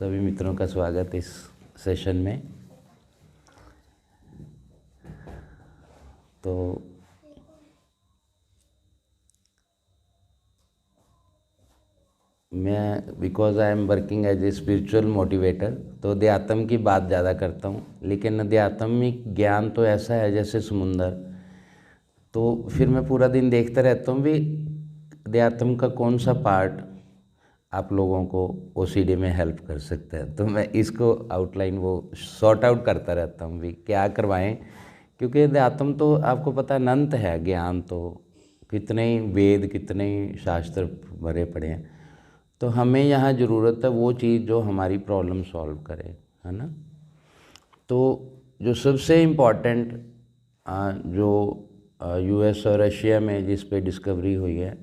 सभी मित्रों का स्वागत इस सेशन में। तो मैं because I am working as a spiritual motivator तो अध्यात्म की बात ज़्यादा करता हूँ, लेकिन अध्यात्मिक ज्ञान तो ऐसा है जैसे समुंदर। तो फिर मैं पूरा दिन देखता रहता हूँ भी अध्यात्म का कौन सा पार्ट आप लोगों को ओसीडी में हेल्प कर सकता है। तो मैं इसको आउटलाइन वो सॉर्ट आउट करता रहता हूँ भी क्या करवाएं, क्योंकि अध्यात्म तो आपको पता है अनंत है। ज्ञान तो कितने ही वेद कितने ही शास्त्र भरे पड़े हैं। तो हमें यहाँ ज़रूरत है वो चीज़ जो हमारी प्रॉब्लम सॉल्व करे, है ना। तो जो सबसे इम्पॉर्टेंट जो यूएस और रशिया में जिस पे डिस्कवरी हुई है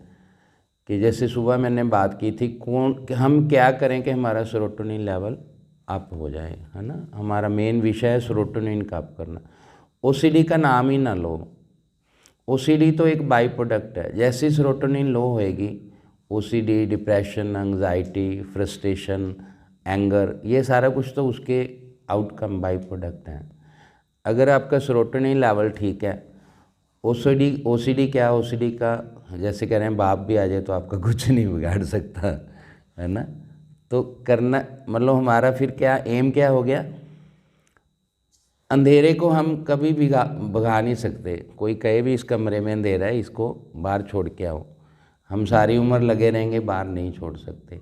कि जैसे सुबह मैंने बात की थी कि हम क्या करें कि हमारा सेरोटोनिन लेवल अप हो जाए, है ना। हमारा मेन विषय है सेरोटोनिन का अप करना। ओसीडी का नाम ही ना लो। ओसीडी तो एक बाई प्रोडक्ट है। जैसे सेरोटोनिन लो होएगी, OCD, depression, anxiety, frustration, anger, ये सारा कुछ तो उसके आउटकम बाई प्रोडक्ट हैं। अगर आपका सेरोटोनिन लेवल ठीक है, ओसीडी क्या, ओसीडी का जैसे कह रहे हैं बाप भी आ जाए तो आपका कुछ नहीं बिगाड़ सकता, है ना। तो करना मतलब हमारा फिर क्या एम क्या हो गया, अंधेरे को हम कभी भी भगा नहीं सकते। कोई कहे भी इस कमरे में अंधेरा है, इसको बाहर छोड़ के आओ, हम सारी उम्र लगे रहेंगे, बाहर नहीं छोड़ सकते।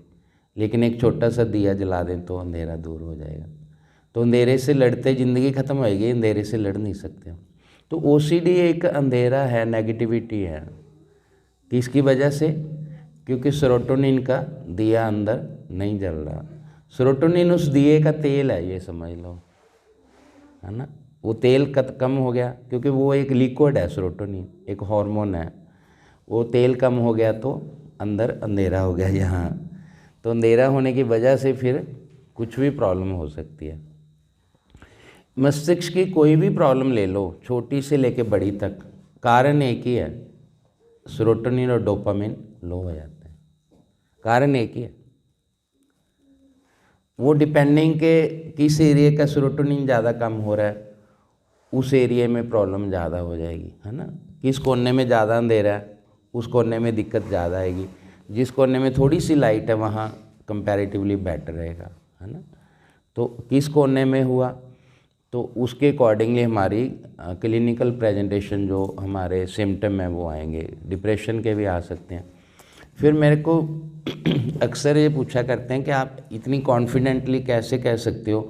लेकिन एक छोटा सा दिया जला दें तो अंधेरा दूर हो जाएगा। तो अंधेरे से लड़ते ज़िंदगी ख़त्म होएगी, अंधेरे से लड़ नहीं सकते हम। तो ओसीडी एक अंधेरा है, नेगेटिविटी है। किसकी वजह से? क्योंकि सेरोटोनिन का दिया अंदर नहीं जल रहा। सेरोटोनिन उस दिए का तेल है, ये समझ लो, है ना। वो तेल कम हो गया क्योंकि वो एक लिक्विड है, सेरोटोनिन एक हार्मोन है। वो तेल कम हो गया तो अंदर अंधेरा हो गया यहाँ। तो अंधेरा होने की वजह से फिर कुछ भी प्रॉब्लम हो सकती है। मस्तिष्क की कोई भी प्रॉब्लम ले लो, छोटी से लेके बड़ी तक, कारण एक ही है, सेरोटोनिन और डोपामिन लो हो जाते हैं। कारण एक ही है। वो डिपेंडिंग के किस एरिया का सेरोटोनिन ज़्यादा कम हो रहा है, उस एरिया में प्रॉब्लम ज़्यादा हो जाएगी, है ना। किस कोने में ज़्यादा अंधेरा है, उस कोने में दिक्कत ज़्यादा आएगी। जिस कोने में थोड़ी सी लाइट है वहाँ कंपैरेटिवली बेटर रहेगा, है ना। तो किस कोने में हुआ तो उसके अकॉर्डिंगली हमारी क्लिनिकल प्रेजेंटेशन जो हमारे सिम्टम हैं वो आएंगे। डिप्रेशन के भी आ सकते हैं। फिर मेरे को अक्सर ये पूछा करते हैं कि आप इतनी कॉन्फिडेंटली कैसे कह सकते हो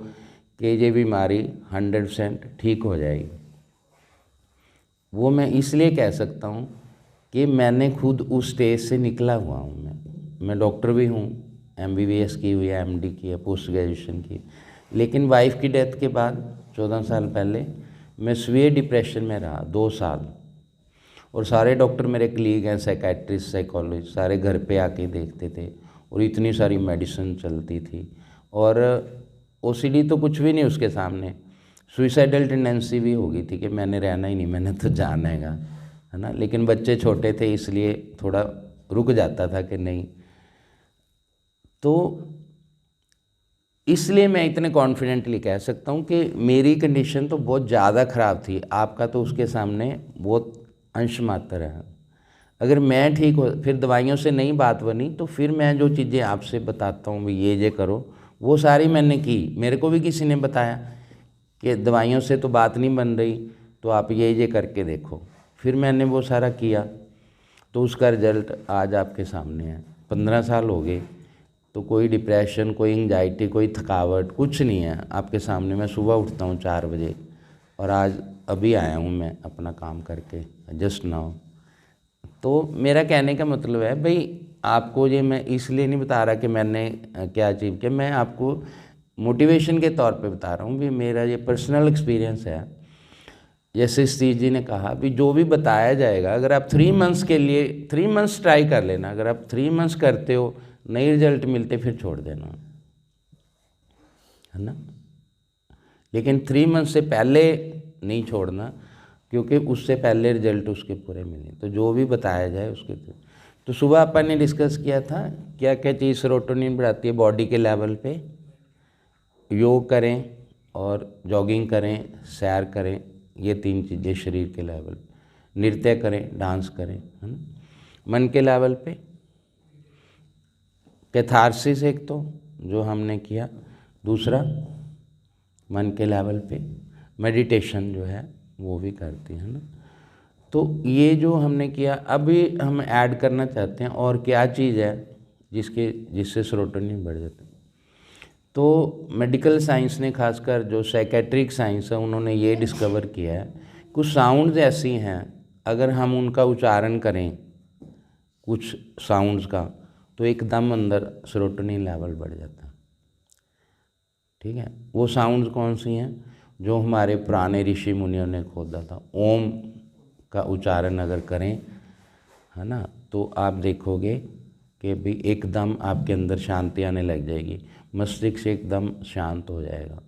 कि ये बीमारी 100% ठीक हो जाएगी। वो मैं इसलिए कह सकता हूँ कि मैंने खुद उस स्टेज से निकला हुआ हूँ। मैं डॉक्टर भी हूँ, MBBS की हुई है, MD की है, पोस्ट ग्रेजुएशन की। लेकिन वाइफ की डेथ के बाद 14 साल पहले मैं सीवियर डिप्रेशन में रहा 2 साल। और सारे डॉक्टर मेरे कलीग हैं, साइकेट्रिस्ट, साइकोलॉजिस्ट, सारे घर पे आके देखते थे और इतनी सारी मेडिसिन चलती थी। और ओसीडी तो कुछ भी नहीं उसके सामने। सुइसाइडल टेंडेंसी भी हो गई थी कि मैंने रहना ही नहीं, मैंने तो जाना है ना। लेकिन बच्चे छोटे थे इसलिए थोड़ा रुक जाता था कि नहीं। तो इसलिए मैं इतने कॉन्फिडेंटली कह सकता हूँ कि मेरी कंडीशन तो बहुत ज़्यादा ख़राब थी, आपका तो उसके सामने बहुत अंश मात्र है। अगर मैं ठीक हो, फिर दवाइयों से नहीं बात बनी तो फिर मैं जो चीज़ें आपसे बताता हूँ भी ये करो, वो सारी मैंने की। मेरे को भी किसी ने बताया कि दवाइयों से तो बात नहीं बन रही तो आप ये करके देखो। फिर मैंने वो सारा किया तो उसका रिज़ल्ट आज आपके सामने है। 15 साल हो गए तो कोई डिप्रेशन, कोई एंग्जाइटी, कोई थकावट कुछ नहीं है आपके सामने। मैं सुबह उठता हूँ 4 बजे और आज अभी आया हूँ मैं अपना काम करके जस्ट नाउ। तो मेरा कहने का मतलब है भाई, आपको ये मैं इसलिए नहीं बता रहा कि मैंने क्या अचीव किया, मैं आपको मोटिवेशन के तौर पे बता रहा हूँ भी मेरा ये पर्सनल एक्सपीरियंस है। जैसे स्टीव जी ने कहा भी जो भी बताया जाएगा, अगर आप 3 मंथ्स के लिए 3 मंथ्स ट्राई कर लेना, अगर आप 3 मंथ्स करते हो नई रिजल्ट मिलते फिर छोड़ देना, है ना। लेकिन 3 मंथ से पहले नहीं छोड़ना, क्योंकि उससे पहले रिजल्ट उसके पूरे मिले। तो जो भी बताया जाए उसके तो सुबह अपन ने डिस्कस किया था क्या क्या चीज़ सेरोटोनिन बढ़ाती है बॉडी के लेवल पे। योग करें और जॉगिंग करें, सैर करें, ये 3 चीज़ें शरीर के लेवल, नृत्य करें, डांस करें, है ना। मन के लेवल पे कैथारसिस एक तो जो हमने किया, दूसरा मन के लेवल पे मेडिटेशन जो है वो भी करती है ना। तो ये जो हमने किया, अभी हम ऐड करना चाहते हैं और क्या चीज़ है जिससे सेरोटोनिन बढ़ जाता है। तो मेडिकल साइंस ने, खासकर जो साइकेट्रिक साइंस है, उन्होंने ये डिस्कवर किया है कुछ साउंड्स ऐसी हैं, अगर हम उनका उच्चारण करें कुछ साउंड्स का, तो एकदम अंदर सेरोटोनिन लेवल बढ़ जाता है। ठीक है, वो साउंड्स कौन सी हैं? जो हमारे पुराने ऋषि मुनियों ने खोदा था। ओम का उच्चारण अगर करें, है ना, तो आप देखोगे कि भी एकदम आपके अंदर शांति आने लग जाएगी, मस्तिष्क एकदम शांत हो जाएगा।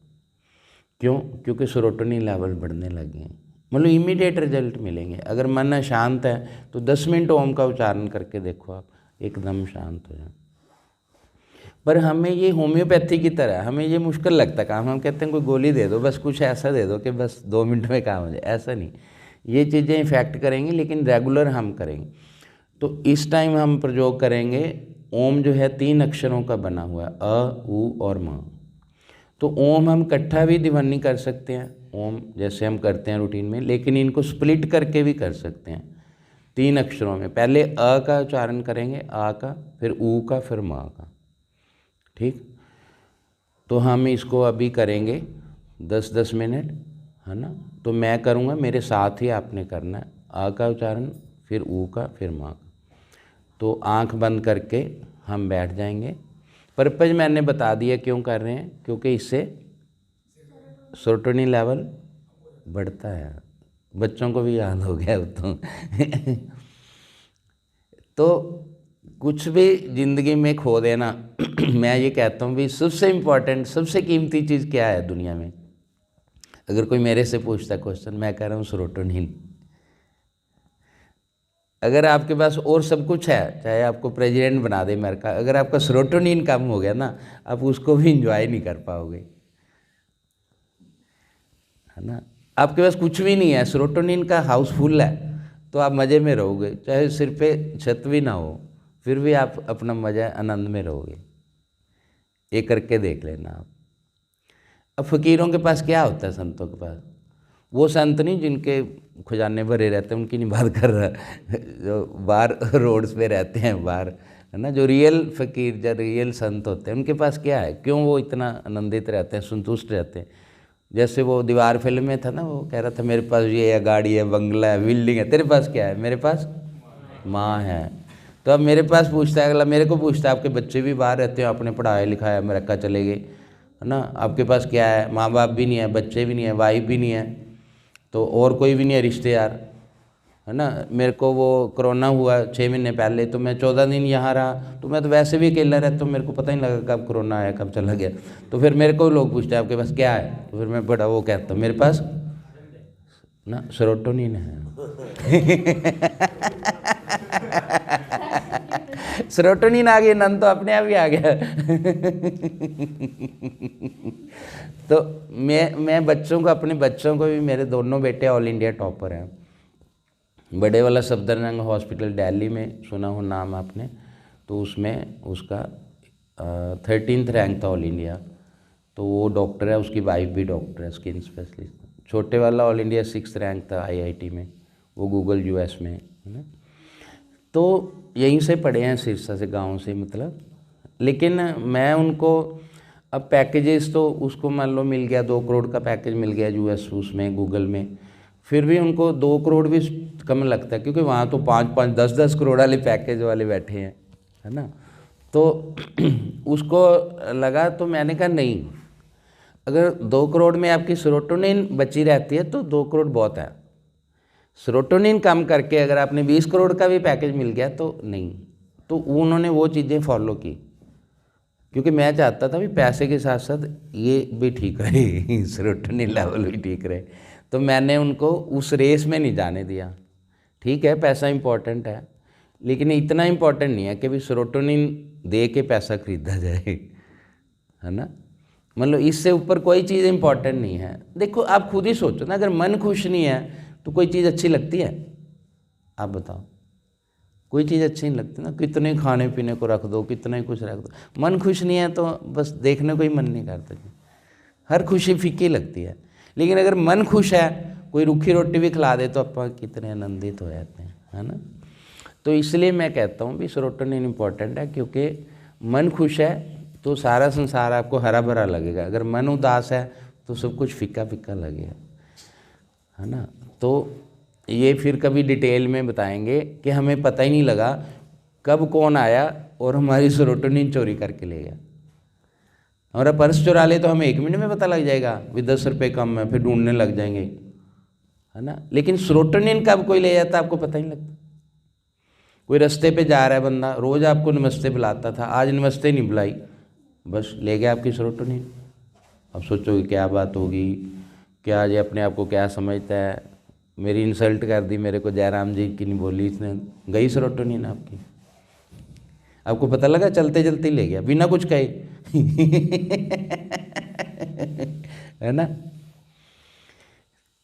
क्यों? क्योंकि सेरोटोनिन लेवल बढ़ने लगे हैं, मतलब इमीडिएट रिजल्ट मिलेंगे। अगर मन अशांत है तो 10 मिनट ओम का उच्चारण करके देखो, आप एकदम शांत हो जाए। पर हमें ये होम्योपैथी की तरह हमें ये मुश्किल लगता है काम। हम कहते हैं कोई गोली दे दो, बस कुछ ऐसा दे दो कि बस 2 मिनट में काम हो जाए। ऐसा नहीं, ये चीज़ें इफ़ेक्ट करेंगी, लेकिन रेगुलर हम करेंगे। तो इस टाइम हम प्रयोग करेंगे, ओम जो है 3 अक्षरों का बना हुआ है, अ, उ और म। तो ओम हम इकट्ठा भी ध्वनि कर सकते हैं, ओम जैसे हम करते हैं रूटीन में, लेकिन इनको स्प्लिट करके भी कर सकते हैं 3 अक्षरों में। पहले अ का उच्चारण करेंगे, आ का, फिर उ का, फिर म का। ठीक, तो हम इसको अभी करेंगे 10-10 मिनट, है ना। तो मैं करूँगा, मेरे साथ ही आपने करना है। आ का उच्चारण, फिर ऊ का, फिर माँ का। तो आँख बंद करके हम बैठ जाएंगे। पर्पज मैंने बता दिया क्यों कर रहे हैं, क्योंकि इससे सेरोटोनिन लेवल बढ़ता है। बच्चों को भी याद हो गया तो कुछ भी ज़िंदगी में खो देना मैं ये कहता हूँ भी सबसे इम्पोर्टेंट, सबसे कीमती चीज़ क्या है दुनिया में? अगर कोई मेरे से पूछता है क्वेश्चन, मैं कह रहा हूँ सेरोटोनिन। अगर आपके पास और सब कुछ है, चाहे आपको प्रेसिडेंट बना दे अमेरिका, अगर आपका सेरोटोनिन कम हो गया ना, आप उसको भी इंजॉय नहीं कर पाओगे, है ना। आपके पास कुछ भी नहीं है, सेरोटोनिन का हाउस फुल है, तो आप मज़े में रहोगे। चाहे सिर पे छत भी ना हो, फिर भी आप अपना मज़ा, आनंद में रहोगे। ये करके देख लेना आप। अब फ़कीरों के पास क्या होता है, संतों के पास? वो संत नहीं जिनके खजाने भरे रहते हैं, उनकी नहीं बात कर रहा, जो बाहर रोड्स पे रहते हैं बाहर, है ना, जो रियल फ़कीर, जो रियल संत होते हैं, उनके पास क्या है? क्यों वो इतना आनंदित रहते हैं, संतुष्ट रहते हैं? जैसे वो दीवार फिल्म में था ना, वो कह रहा था मेरे पास ये है, गाड़ी है, बंगला है, बिल्डिंग है, तेरे पास क्या है? मेरे पास माँ है। तो अब मेरे पास पूछता है अगला, मेरे को पूछता है आपके बच्चे भी बाहर रहते हो, आपने पढ़ाया लिखाया, अमेरिका चले गए, है ना, आपके पास क्या है? माँ बाप भी नहीं है, बच्चे भी नहीं है, वाइफ भी नहीं है, तो और कोई भी नहीं है रिश्तेदार, है ना। मेरे को वो कोरोना हुआ 6 महीने पहले, तो मैं 14 दिन यहाँ रहा, तो मैं तो वैसे भी अकेला रहता हूँ, मेरे को पता ही नहीं लगा कब कोरोना आया, कब चला गया। तो फिर मेरे को लोग पूछते हैं आपके पास क्या है, तो फिर मैं बड़ा वो कहता हूँ मेरे पास ना सेरोटोनिन है सेरोटोनिन आ गई, नन तो अपने आप ही आ गया तो मैं बच्चों को, अपने बच्चों को भी, मेरे दोनों बेटे ऑल इंडिया टॉपर हैं। बड़े वाला सफदरजंग हॉस्पिटल दिल्ली में, सुना हो नाम आपने, तो उसमें उसका 13th रैंक था ऑल इंडिया। तो वो डॉक्टर है, उसकी वाइफ भी डॉक्टर है, स्किन स्पेशलिस्ट। छोटे वाला ऑल इंडिया 6th रैंक था IIT में, वो गूगल US में, है ना। तो यहीं से पढ़े हैं, सिरसा से, गांव से मतलब। लेकिन मैं उनको, अब पैकेजेस तो उसको मान लो मिल गया, 2 करोड़ का पैकेज मिल गया US उसमें, गूगल में, फिर भी उनको 2 करोड़ भी कम लगता है, क्योंकि वहाँ तो 5-5, 10-10 करोड़ वाले पैकेज वाले बैठे हैं, है ना। तो उसको लगा, तो मैंने कहा नहीं, अगर 2 करोड़ में आपकी सेरोटोनिन बची रहती है तो 2 करोड़ बहुत है। सेरोटोनिन कम करके अगर आपने 20 करोड़ का भी पैकेज मिल गया तो नहीं। तो उन्होंने वो चीज़ें फॉलो की, क्योंकि मैं चाहता था भी पैसे के साथ साथ ये भी ठीक रहे सेरोटोनिन लेवल भी ठीक रहे। तो मैंने उनको उस रेस में नहीं जाने दिया। ठीक है, पैसा इम्पोर्टेंट है, लेकिन इतना इम्पोर्टेंट नहीं है कि भी सेरोटोनिन दे के पैसा खरीदा जाए, है ना। मतलब इससे ऊपर कोई चीज़ इम्पोर्टेंट नहीं है। देखो आप खुद ही सोचो ना, अगर मन खुश नहीं है तो कोई चीज़ अच्छी लगती है? आप बताओ, कोई चीज़ अच्छी नहीं लगती ना। कितने खाने पीने को रख दो, कितना ही कुछ रख दो, मन खुश नहीं है तो बस देखने को ही मन नहीं करता जी। हर खुशी फीकी लगती है। लेकिन अगर मन खुश है, कोई रूखी रोटी भी खिला दे तो अपन कितने आनंदित हो जाते हैं, है ना। तो इसलिए मैं कहता हूँ भी सेरोटोनिन इम्पॉर्टेंट है, क्योंकि मन खुश है तो सारा संसार आपको हरा भरा लगेगा। अगर मन उदास है तो सब कुछ फीका फीका लगेगा, है ना। तो ये फिर कभी डिटेल में बताएंगे कि हमें पता ही नहीं लगा कब कौन आया और हमारी सेरोटोनिन चोरी करके ले गया। हमारा पर्स चुरा ले तो हमें 1 मिनट में पता लग जाएगा भी 10 रुपये कम है, फिर ढूंढने लग जाएंगे, है ना। लेकिन सेरोटोनिन कब कोई ले जाता आपको पता ही नहीं लगता। कोई रास्ते पे जा रहा है बंदा, रोज़ आपको नमस्ते बुलाता था, आज नमस्ते नहीं बुलाई, बस ले गया आपकी सेरोटोनिन। अब सोचोगे क्या बात होगी, क्या ये अपने आप को क्या समझता है, मेरी इंसल्ट कर दी, मेरे को जयराम जी की नहीं बोली इसने, गई सेरोटोनिन आपकी। आपको पता लगा चलते चलते ही ले गया बिना कुछ कहे है ना।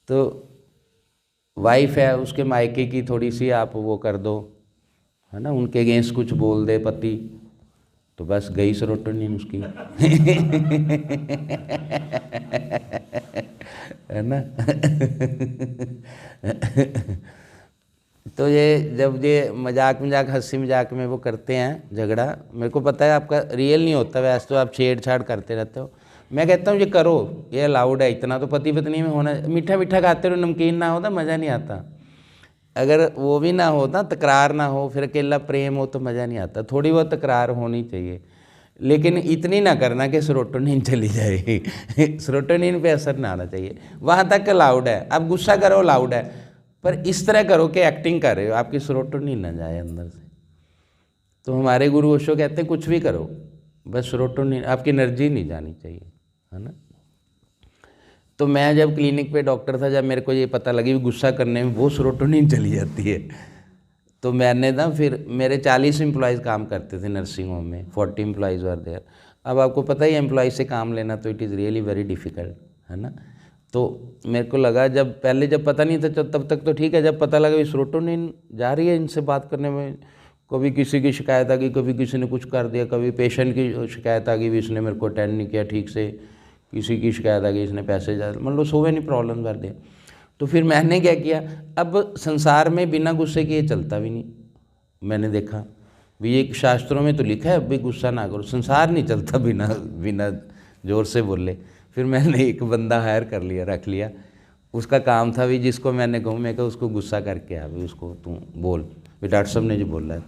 तो वाइफ है, उसके मायके की थोड़ी सी आप वो कर दो, है ना, उनके अगेंस्ट कुछ बोल दे पति, तो बस गई सेरोटोनिन उसकी है ना तो ये जब ये मजाक हंसी मजाक में वो करते हैं झगड़ा, मेरे को पता है आपका रियल नहीं होता, वैसे तो आप छेड़छाड़ करते रहते हो। मैं कहता हूँ ये करो, ये अलाउड है, इतना तो पति पत्नी में होना। मीठा मीठा खाते रहो, नमकीन ना हो तो मज़ा नहीं आता। अगर वो भी ना हो ना, तकरार ना हो, फिर अकेला प्रेम हो तो मज़ा नहीं आता। थोड़ी बहुत तकरार होनी चाहिए, लेकिन इतनी ना करना कि सेरोटोनिन चली जाए सेरोटोनिन पे असर ना आना चाहिए, वहाँ तक अलाउड है। आप गुस्सा करो अलाउड है, पर इस तरह करो कि एक्टिंग कर रहे हो, आपकी सेरोटोनिन ना जाए अंदर से। तो हमारे गुरु ओशो कहते हैं कुछ भी करो, बस सेरोटोनिन, आपकी एनर्जी नहीं जानी चाहिए, है ना। तो मैं जब क्लिनिक पे डॉक्टर था, जब मेरे को ये पता लगी गुस्सा करने में वो सेरोटोनिन चली जाती है, तो मैंने ना फिर मेरे 40 एम्प्लॉयज़ काम करते थे नर्सिंग होम में, 40 एम्प्लॉयज़ वर देयर। अब आपको पता ही एम्प्लॉयज़ से काम लेना तो it is really very difficult, है ना। तो मेरे को लगा जब पता नहीं था तब तक तो ठीक है, जब पता लगा सेरोटोनिन जा रही है इनसे बात करने में, कभी किसी की शिकायत आ गई, कभी किसी ने कुछ कर दिया, कभी पेशेंट की शिकायत आ गई भी इसने मेरे को अटेंड नहीं किया ठीक से, किसी की शिकायत आ गई इसने पैसे ज़्यादा, मतलब सो मेनी प्रॉब्लम कर दिए। तो फिर मैंने क्या किया, अब संसार में बिना गुस्से के चलता भी नहीं। मैंने देखा भी एक शास्त्रों में तो लिखा है अभी गुस्सा ना करो, संसार नहीं चलता बिना ज़ोर से बोले। फिर मैंने एक बंदा हायर कर लिया, रख लिया, उसका काम था भी जिसको मैंने कहूँ, मैं कहा उसको गुस्सा करके आ भी, उसको तू बोल भी डॉक्टर साहब ने जो बोला है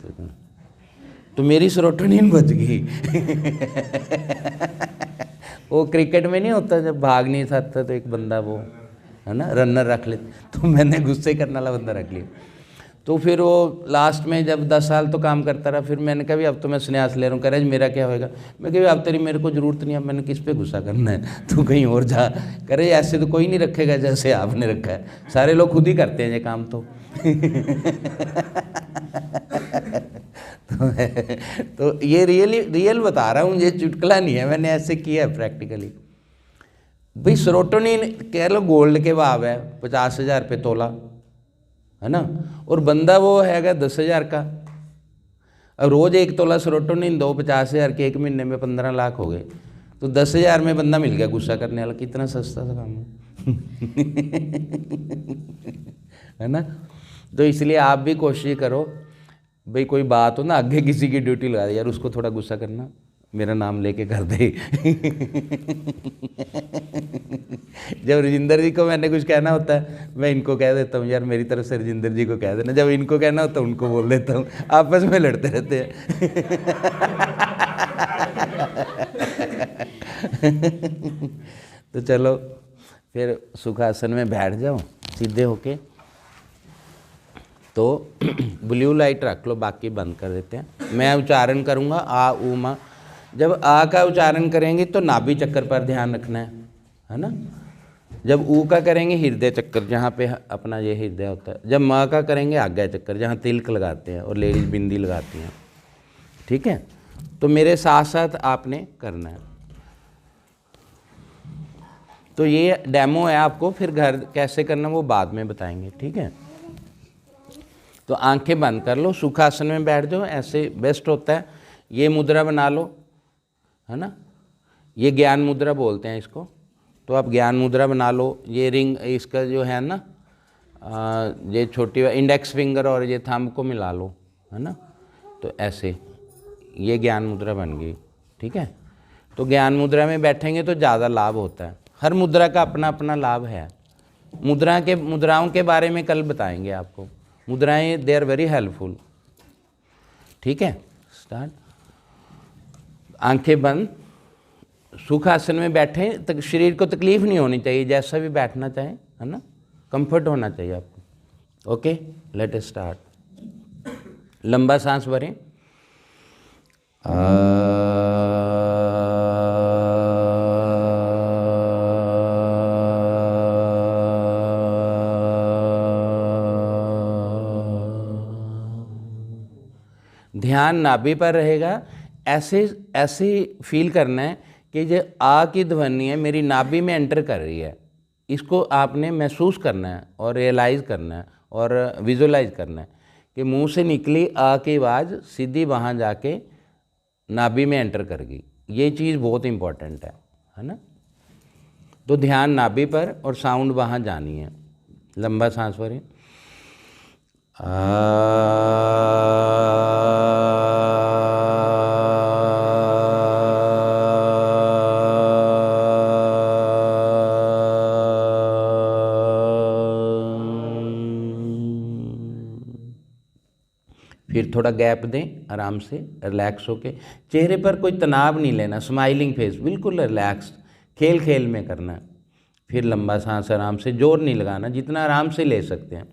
तो मेरी सेरोटोनिन बच गई वो क्रिकेट में नहीं होता जब भाग नहीं सकता तो एक बंदा वो, है ना, रनर रख लेते, तो मैंने गुस्से करने वाला बंदा रख लिया। तो फिर वो लास्ट में जब 10 साल तो काम करता रहा, फिर मैंने कहा भी अब तो मैं संन्यास ले रहा हूँ। कह रहा मेरा क्या होएगा? मैं कहा अब तेरी मेरे को ज़रूरत नहीं है, अब मैंने किस पे गुस्सा करना है, तू कहीं और जा। कह रहे ऐसे तो कोई नहीं रखेगा जैसे आपने रखा है, सारे लोग खुद ही करते हैं ये काम तो ये रियल बता रहा हूँ, ये चुटकुला नहीं है, मैंने ऐसे किया है प्रैक्टिकली। भाई सेरोटोनिन कह लो गोल्ड के भाव है, 50,000 रुपये तोला, है ना, और बंदा वो हैगा 10,000 का। अब रोज़ 1 तोला सेरोटोनिन दो, 50,000 के, 1 महीने में 15 लाख हो गए। तो 10,000 में बंदा मिल गया गुस्सा करने वाला, कितना सस्ता सा काम है ना। तो इसलिए आप भी कोशिश करो भाई, कोई बात हो ना, आगे किसी की ड्यूटी लगा दे यार, उसको थोड़ा गुस्सा करना, मेरा नाम लेके कर दे जब राजेंद्र जी को मैंने कुछ कहना होता है, मैं इनको कह देता हूँ यार मेरी तरफ से राजेंद्र जी को कह देना, जब इनको कहना होता है उनको बोल देता हूँ, आपस में लड़ते रहते हैं तो चलो फिर सुखासन में बैठ जाओ सीधे होके। तो ब्लू लाइट रख लो, बाकी बंद कर देते हैं। मैं उच्चारण करूँगा आ ऊ मा। जब आ का उच्चारण करेंगे तो नाभि चक्कर पर ध्यान रखना है ना। जब ऊ का करेंगे हृदय चक्कर, जहाँ पे अपना ये हृदय होता है। जब माँ का करेंगे आज्ञा चक्कर, जहाँ तिलक लगाते हैं और लेडीज बिंदी लगाती हैं, ठीक है। तो मेरे साथ साथ आपने करना है। तो ये डेमो है, आपको फिर घर कैसे करना वो बाद में बताएंगे, ठीक है। तो आंखें बंद कर लो, सुखासन में बैठ जाओ, ऐसे बेस्ट होता है। ये मुद्रा बना लो, है ना, ये ज्ञान मुद्रा बोलते हैं इसको। तो आप ज्ञान मुद्रा बना लो। ये रिंग, इसका जो है ना, ये छोटी इंडेक्स फिंगर और ये थंब को मिला लो, है ना, तो ऐसे ये ज्ञान मुद्रा बन गई, ठीक है। तो ज्ञान मुद्रा में बैठेंगे तो ज़्यादा लाभ होता है। हर मुद्रा का अपना अपना लाभ है। मुद्राओं के बारे में कल बताएंगे आपको। मुद्राएं दे आर वेरी हेल्पफुल, ठीक है। स्टार्ट। आंखें बंद, सुखासन में बैठे, तक शरीर को तकलीफ नहीं होनी चाहिए, जैसा भी बैठना चाहे, है ना, कंफर्ट होना चाहिए आपको। Okay, let us start. लंबा सांस भरें। ध्यान नाभि पर रहेगा। ऐसे ऐसे फील करना है कि जो आ की ध्वनि है मेरी नाभि में एंटर कर रही है, इसको आपने महसूस करना है और रियलाइज़ करना है और विजुलाइज करना है कि मुंह से निकली आ की आवाज़ सीधी वहाँ जाके नाभि में एंटर कर गई। ये चीज़ बहुत इम्पॉर्टेंट है ना। तो ध्यान नाभि पर और साउंड वहाँ जानी है। लंबा सांस भरें। फिर थोड़ा गैप दें, आराम से रिलैक्स होके। चेहरे पर कोई तनाव नहीं लेना, स्माइलिंग फेस, बिल्कुल रिलैक्स, खेल खेल में करना है। फिर लंबा सांस आराम से, जोर नहीं लगाना, जितना आराम से ले सकते हैं।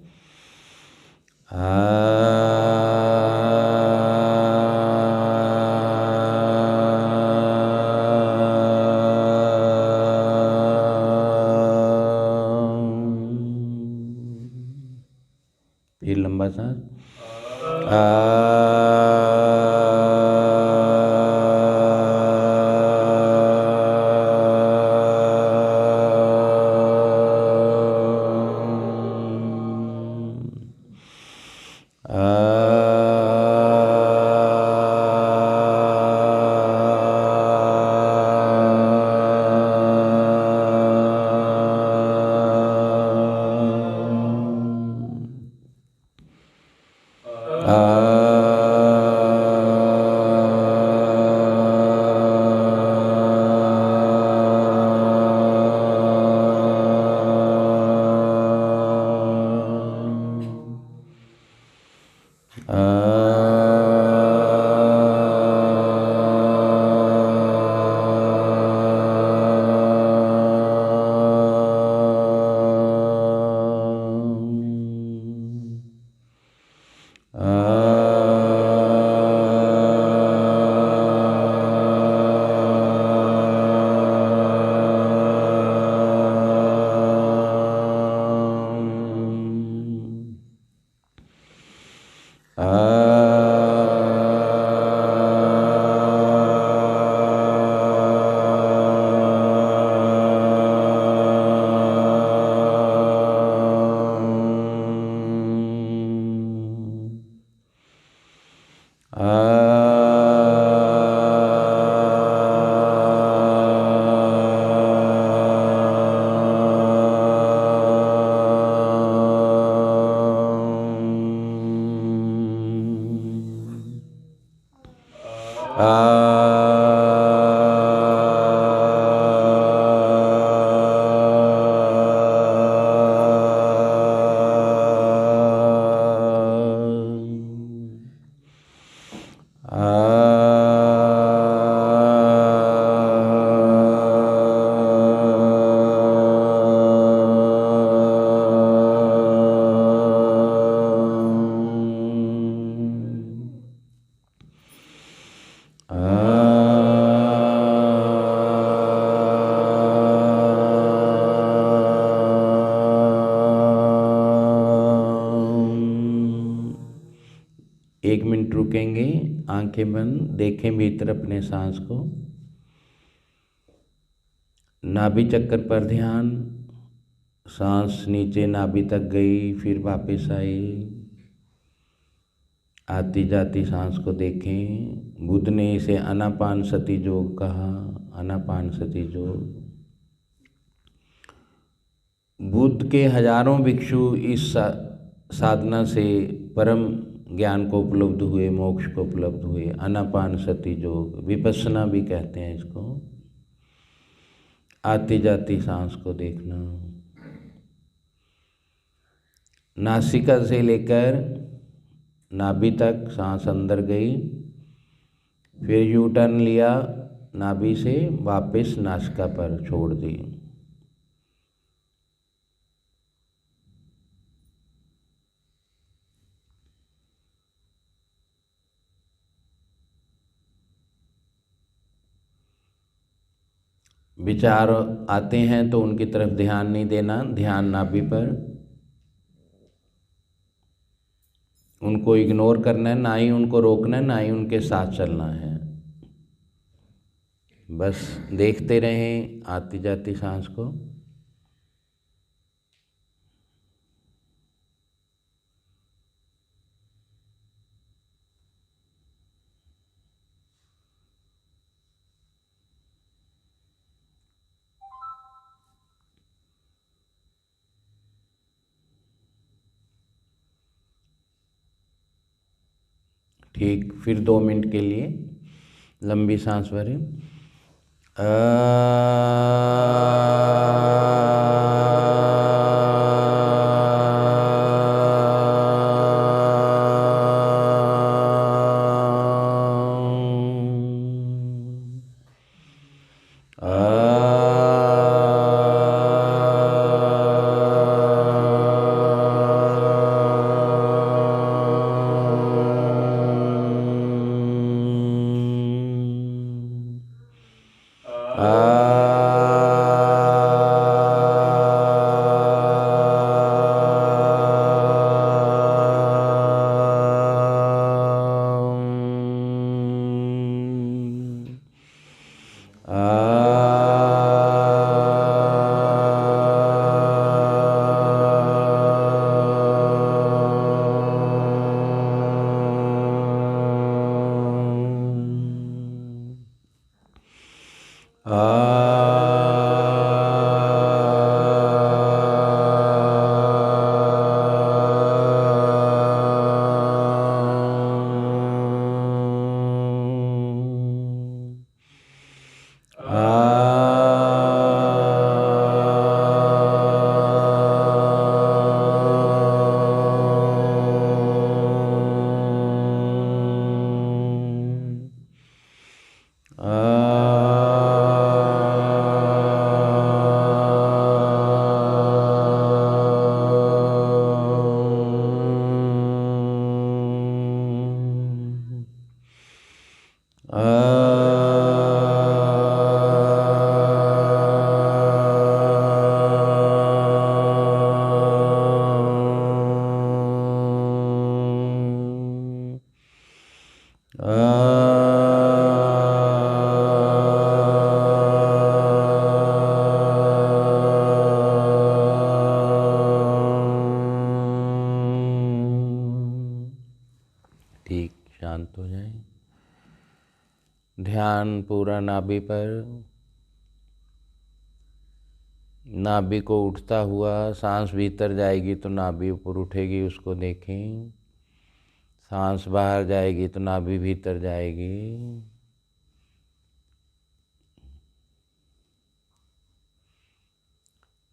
फिर लंबा सांस। एक मिनट रुकेंगे, आंखें बंद, देखें भीतर अपने सांस को। नाभि चक्कर पर ध्यान, सांस नीचे नाभि तक गई, फिर वापस आई। आती जाती सांस को देखें। बुद्ध ने इसे आनापानसति योग कहा, आनापानसति योग। बुद्ध के हजारों भिक्षु इस साधना से परम ज्ञान को उपलब्ध हुए, मोक्ष को उपलब्ध हुए। आनापानसति योग, विपस्सना भी कहते हैं इसको। आती जाती सांस को देखना। नासिका से लेकर नाभि तक सांस अंदर गई, फिर यू टर्न लिया, नाभि से वापस नासिका पर छोड़ दी। विचार आते हैं तो उनकी तरफ ध्यान नहीं देना, ध्यान नाभि पर। उनको इग्नोर करना है, ना ही उनको रोकना है, ना ही उनके साथ चलना है। बस देखते रहें आती जाती सांस को। ठीक, फिर 2 मिनट के लिए लंबी सांस भरें। ठीक, शांत हो जाए। ध्यान पूरा नाभि पर। नाभि को उठता हुआ, सांस भीतर जाएगी तो नाभि ऊपर उठेगी, उसको देखें। सांस बाहर जाएगी तो नाभि भीतर जाएगी।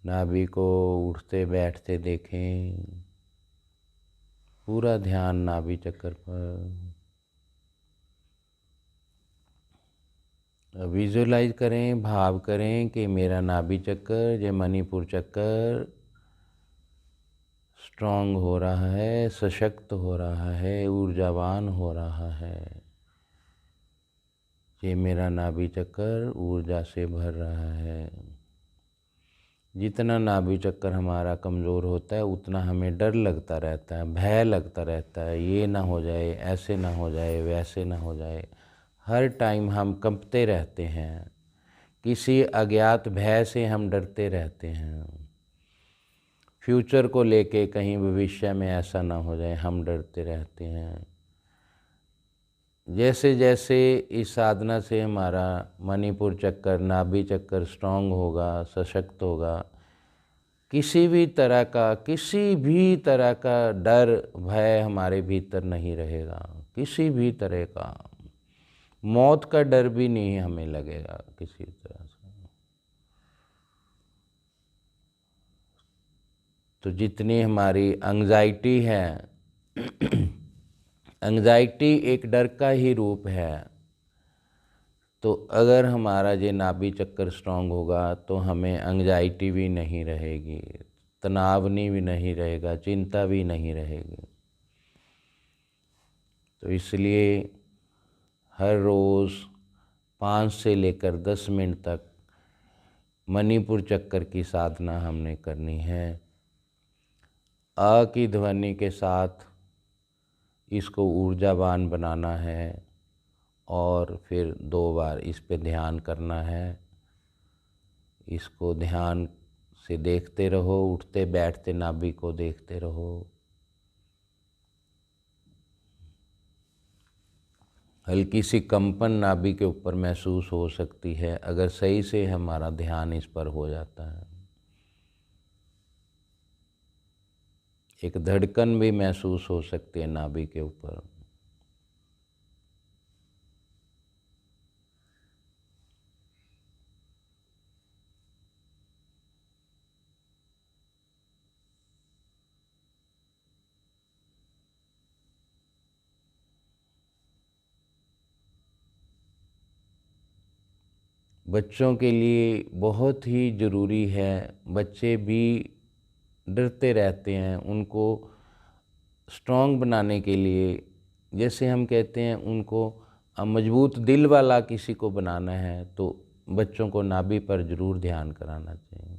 नाभि को उठते बैठते देखें। पूरा ध्यान नाभि चक्कर पर। विजुलाइज करें, भाव करें कि मेरा नाभि चक्कर, ये मणिपुर चक्कर स्ट्रांग हो रहा है, सशक्त हो रहा है, ऊर्जावान हो रहा है। ये मेरा नाभि चक्कर ऊर्जा से भर रहा है। जितना नाभि चक्कर हमारा कमज़ोर होता है उतना हमें डर लगता रहता है, भय लगता रहता है, ये ना हो जाए, ऐसे ना हो जाए, वैसे ना हो जाए। हर टाइम हम कंपते रहते हैं किसी अज्ञात भय से हम डरते रहते हैं। फ्यूचर को लेके कहीं भविष्य में ऐसा ना हो जाए, हम डरते रहते हैं। जैसे जैसे इस साधना से हमारा मणिपुर चक्कर, नाभि चक्कर स्ट्रांग होगा, सशक्त होगा, किसी भी तरह का डर भय हमारे भीतर नहीं रहेगा। किसी भी तरह का मौत का डर भी नहीं हमें लगेगा किसी तरह से। तो जितनी हमारी एंग्जाइटी है एंग्जाइटी एक डर का ही रूप है। तो अगर हमारा ये नाभि चक्कर स्ट्रांग होगा तो हमें एंग्जाइटी भी नहीं रहेगी, तनाव भी नहीं रहेगा, चिंता भी नहीं रहेगी। तो इसलिए हर रोज़ 5 से लेकर 10 मिनट तक मणिपुर चक्कर की साधना हमने करनी है। अ की ध्वनि के साथ इसको ऊर्जावान बनाना है और फिर 2 बार इस पे ध्यान करना है। इसको ध्यान से देखते रहो, उठते बैठते नाभि को देखते रहो। हल्की सी कंपन नाभि के ऊपर महसूस हो सकती है अगर सही से हमारा ध्यान इस पर हो जाता है। एक धड़कन भी महसूस हो सकती है नाभि के ऊपर। बच्चों के लिए बहुत ही ज़रूरी है। बच्चे भी डरते रहते हैं। उनको स्ट्रॉन्ग बनाने के लिए, जैसे हम कहते हैं, उनको मजबूत दिल वाला किसी को बनाना है तो बच्चों को नाभि पर ज़रूर ध्यान कराना चाहिए।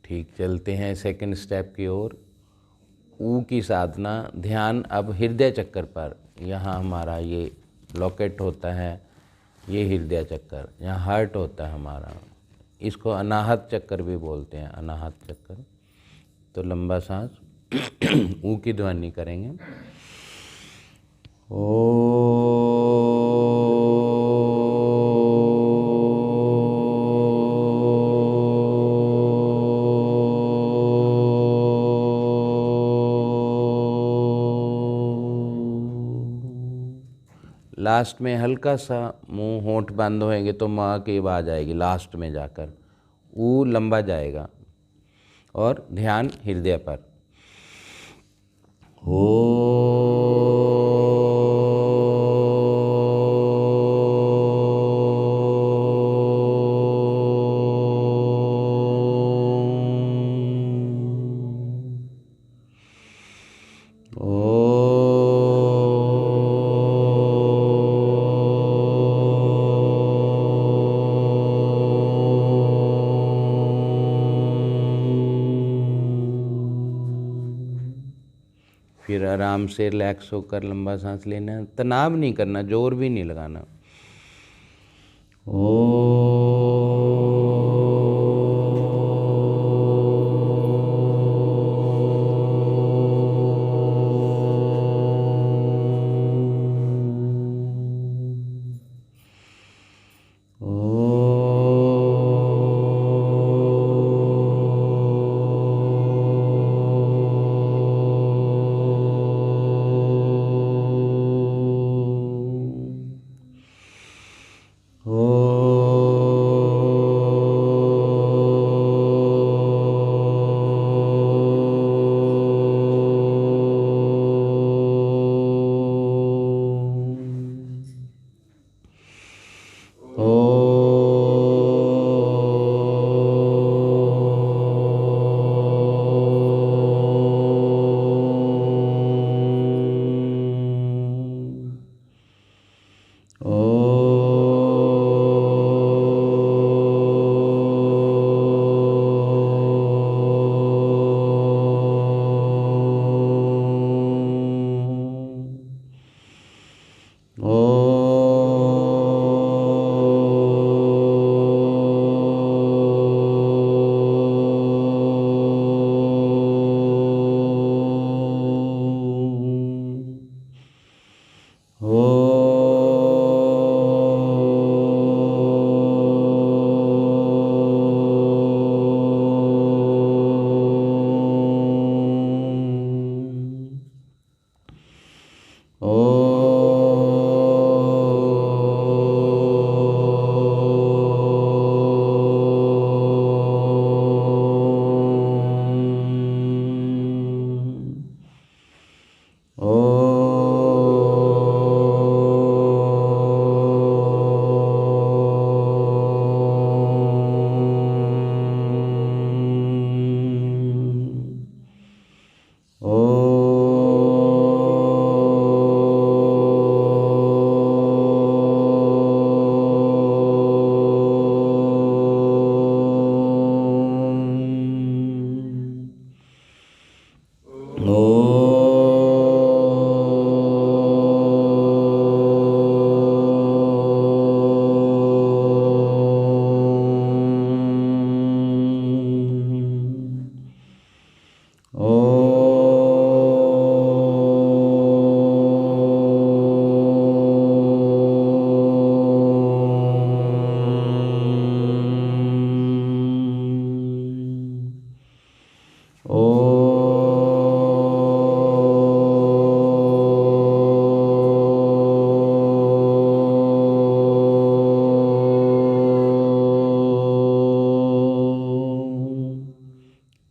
ठीक, चलते हैं सेकंड स्टेप की ओर। ऊ की साधना। ध्यान अब हृदय चक्कर पर। यहाँ हमारा ये लॉकेट होता है, ये हृदय चक्कर, यहाँ हार्ट होता है हमारा। इसको अनाहत चक्कर भी बोलते हैं, अनाहत चक्कर। तो लंबा सांस ऊ की ध्वनि करेंगे। लास्ट में हल्का सा मुंह होंठ बंद होएंगे तो माँ की आवाज़ आएगी लास्ट में जाकर। ऊ लंबा जाएगा और ध्यान हृदय पर। फिर आराम से रिलैक्स होकर लंबा सांस लेना है। तनाव नहीं करना, जोर भी नहीं लगाना। ओ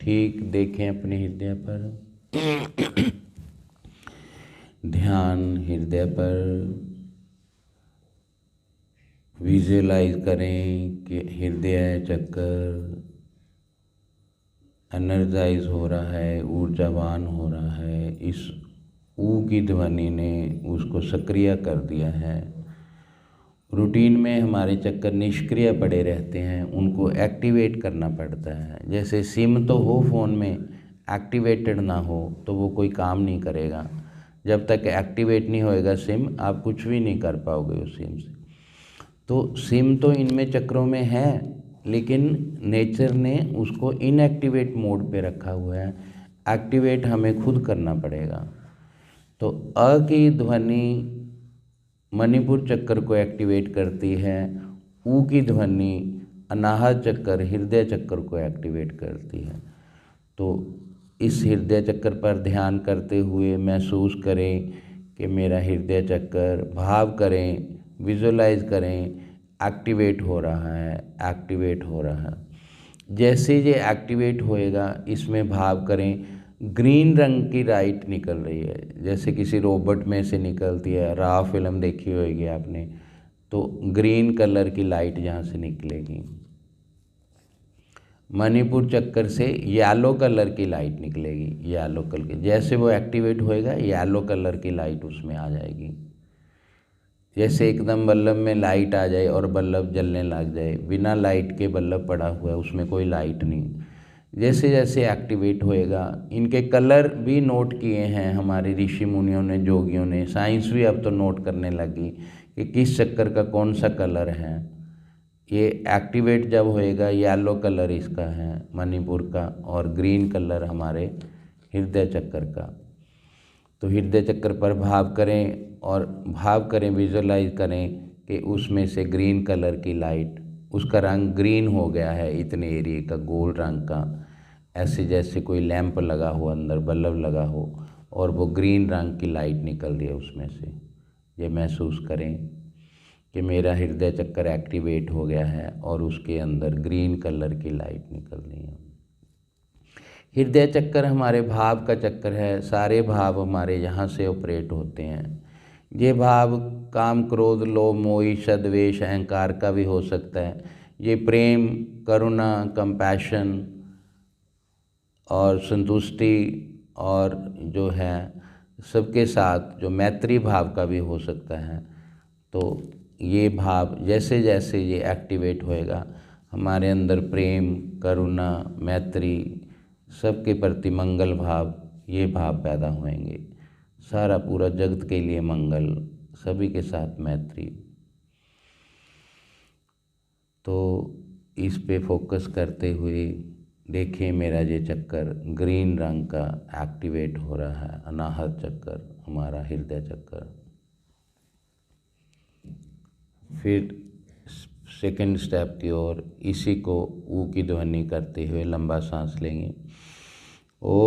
ठीक देखें अपने हृदय पर, ध्यान हृदय पर विजुअलाइज करें कि हृदय चक्कर एनर्जाइज हो रहा है, ऊर्जावान हो रहा है। इस ऊ की ध्वनि ने उसको सक्रिय कर दिया है। रूटीन में हमारे चक्कर निष्क्रिय पड़े रहते हैं, उनको एक्टिवेट करना पड़ता है। जैसे सिम तो हो फ़ोन में, एक्टिवेटेड ना हो तो वो कोई काम नहीं करेगा। जब तक एक्टिवेट नहीं होएगा सिम, आप कुछ भी नहीं कर पाओगे उस सिम से। तो सिम तो इनमें चक्रों में है, लेकिन नेचर ने उसको इनएक्टिवेट मोड पे रखा हुआ है। एक्टिवेट हमें खुद करना पड़ेगा। तो अ की ध्वनि मणिपुर चक्कर को एक्टिवेट करती है, ऊ की ध्वनि अनाहत चक्कर हृदय चक्कर को एक्टिवेट करती है। तो इस हृदय चक्कर पर ध्यान करते हुए महसूस करें कि मेरा हृदय चक्कर, भाव करें, विजुअलाइज करें, एक्टिवेट हो रहा है, एक्टिवेट हो रहा है। जैसे ये एक्टिवेट होएगा, इसमें भाव करें ग्रीन रंग की लाइट निकल रही है, जैसे किसी रोबोट में से निकलती है। रा फिल्म देखी होगी आपने, तो ग्रीन कलर की लाइट यहाँ से निकलेगी। मणिपुर चक्कर से येलो कलर की लाइट निकलेगी, येलो कलर की। जैसे वो एक्टिवेट होएगा, येलो कलर की लाइट उसमें आ जाएगी। जैसे एकदम बल्ब में लाइट आ जाए और बल्ब जलने लग जाए, बिना लाइट के बल्ब पड़ा हुआ है, उसमें कोई लाइट नहीं। जैसे जैसे एक्टिवेट होएगा, इनके कलर भी नोट किए हैं हमारे ऋषि मुनियों ने, जोगियों ने। साइंस भी अब तो नोट करने लगी कि किस चक्कर का कौन सा कलर है। ये एक्टिवेट जब होएगा, येलो कलर इसका है मणिपुर का, और ग्रीन कलर हमारे हृदय चक्कर का। तो हृदय चक्कर पर भाव करें, और भाव करें, विजुअलाइज करें कि उसमें से ग्रीन कलर की लाइट, उसका रंग ग्रीन हो गया है इतने एरिए का, गोल रंग का। ऐसे जैसे कोई लैंप लगा हो, अंदर बल्ब लगा हो, और वो ग्रीन रंग की लाइट निकल रही है उसमें से। ये महसूस करें कि मेरा हृदय चक्कर एक्टिवेट हो गया है और उसके अंदर ग्रीन कलर की लाइट निकल रही है। हृदय चक्कर हमारे भाव का चक्कर है। सारे भाव हमारे यहाँ से ऑपरेट होते हैं। ये भाव काम, क्रोध, लोभ, मोह, ईर्ष्या, द्वेष, अहंकार का भी हो सकता है। ये प्रेम, करुणा, कंपैशन और संतुष्टि, और जो है सबके साथ जो मैत्री भाव का भी हो सकता है। तो ये भाव जैसे जैसे ये एक्टिवेट होएगा, हमारे अंदर प्रेम, करुणा, मैत्री, सबके प्रति मंगल भाव, ये भाव पैदा होंगे। सारा पूरा जगत के लिए मंगल, सभी के साथ मैत्री। तो इस पे फोकस करते हुए देखें मेरा ये चक्कर ग्रीन रंग का एक्टिवेट हो रहा है, अनाहत चक्कर, हमारा हृदय चक्कर। फिर सेकंड स्टेप की ओर इसी को ऊ की ध्वनि करते हुए लंबा सांस लेंगे। ओ